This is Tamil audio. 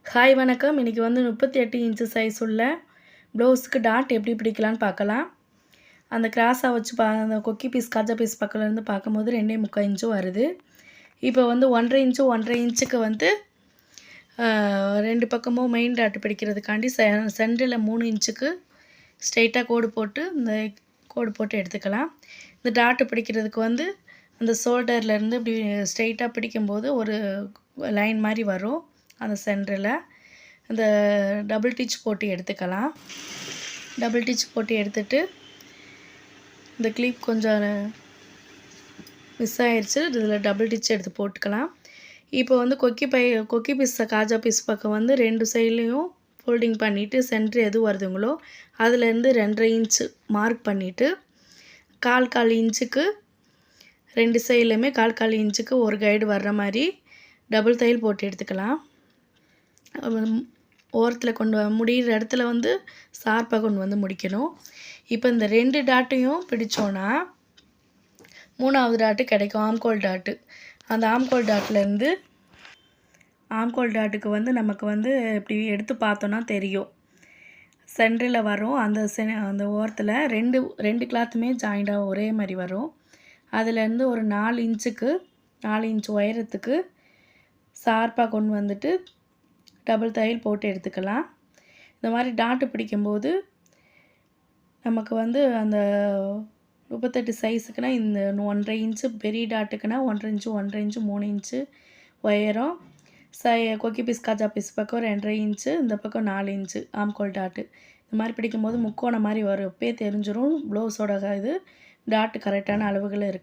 ஹாய் வணக்கம். இன்றைக்கி வந்து 38 இன்ச்சு சைஸ் உள்ள ப்ளவுஸுக்கு டாட் எப்படி பிடிக்கலான்னு பார்க்கலாம். அந்த கிராஸாக வச்சு அந்த கொக்கி பீஸ் காஜா பீஸ் பக்கத்துலேருந்து பார்க்கும்போது 2.75 இன்ச்சு வருது. இப்போ வந்து 1.5 இன்ச்சு 1.5 இன்ச்சுக்கு வந்து 2 பக்கமும் மெயின் டாட் பிடிக்கிறதுக்காண்டி சென்டரில் 3 இன்ச்சுக்கு ஸ்ட்ரெயிட்டாக கோடு போட்டு எடுத்துக்கலாம். இந்த டாட்டு பிடிக்கிறதுக்கு வந்து அந்த ஷோல்டர்லேருந்து இப்படி ஸ்ட்ரெயிட்டாக பிடிக்கும்போது ஒரு லைன் மாதிரி வரும். அந்த சென்டரில் இந்த டபுள் டிச் போட்டு எடுத்துக்கலாம். டபுள் டிச் போட்டு எடுத்துட்டு இந்த கிளிப் கொஞ்சம் மிஸ் ஆயிடுச்சு. இதில் டபுள் டிச் எடுத்து போட்டுக்கலாம். இப்போ வந்து கொக்கி பீஸ் காஜா பீஸ் பக்கம் வந்து 2 சைட்லேயும் ஃபோல்டிங் பண்ணிவிட்டு சென்டர் எது வருதுங்களோ அதுலேருந்து 2.5 இன்ச்சு மார்க் பண்ணிவிட்டு கால் இன்ச்சுக்கு 2 சைட்லையுமே கால் இன்ச்சுக்கு ஒரு கைடு வர்ற மாதிரி டபுள் தையல் போட்டு எடுத்துக்கலாம். ஓரத்தில் முடிகிற இடத்துல வந்து ஷார்ப்பாக கொண்டு வந்து முடிக்கணும். இப்போ இந்த 2 டாட்டையும் பிடிச்சோன்னா 3வது டாட்டு கிடைக்கும், ஆம்கோல் டாட்டு. அந்த ஆம்கோல் டாட்லேருந்து ஆம்கோல் டாட்டுக்கு வந்து நமக்கு வந்து இப்படி எடுத்து பார்த்தோன்னா தெரியும். சென்டரில் வரும். அந்த ஓரத்தில் ரெண்டு கிளாத்துமே ஜாயிண்டாக ஒரே மாதிரி வரும். அதுலேருந்து ஒரு 4 இன்ச்சு உயரத்துக்கு ஷார்ப்பாக கொண்டு வந்துட்டு டபுள் தையல் போட்டு எடுத்துக்கலாம். இந்த மாதிரி டாட்டு பிடிக்கும்போது நமக்கு வந்து அந்த 38 சைஸுக்குன்னா இந்த 1.5 இன்ச்சு பெரிய டாட்டுக்குன்னா 1.5 இன்ச்சு 3 இன்ச்சு உயரம். கொக்கி பீஸ் காஜா பீஸ் பக்கம் 2.5 இன்ச்சு, இந்த பக்கம் 4 இன்ச்சு ஆம்கோல் டாட்டு. இந்த மாதிரி பிடிக்கும்போது முக்கோணம் மாதிரி வரும். எப்பயே தெரிஞ்சிடும் ப்ளவுஸோட இது டாட்டு கரெக்டான அளவுகள் இருக்குது.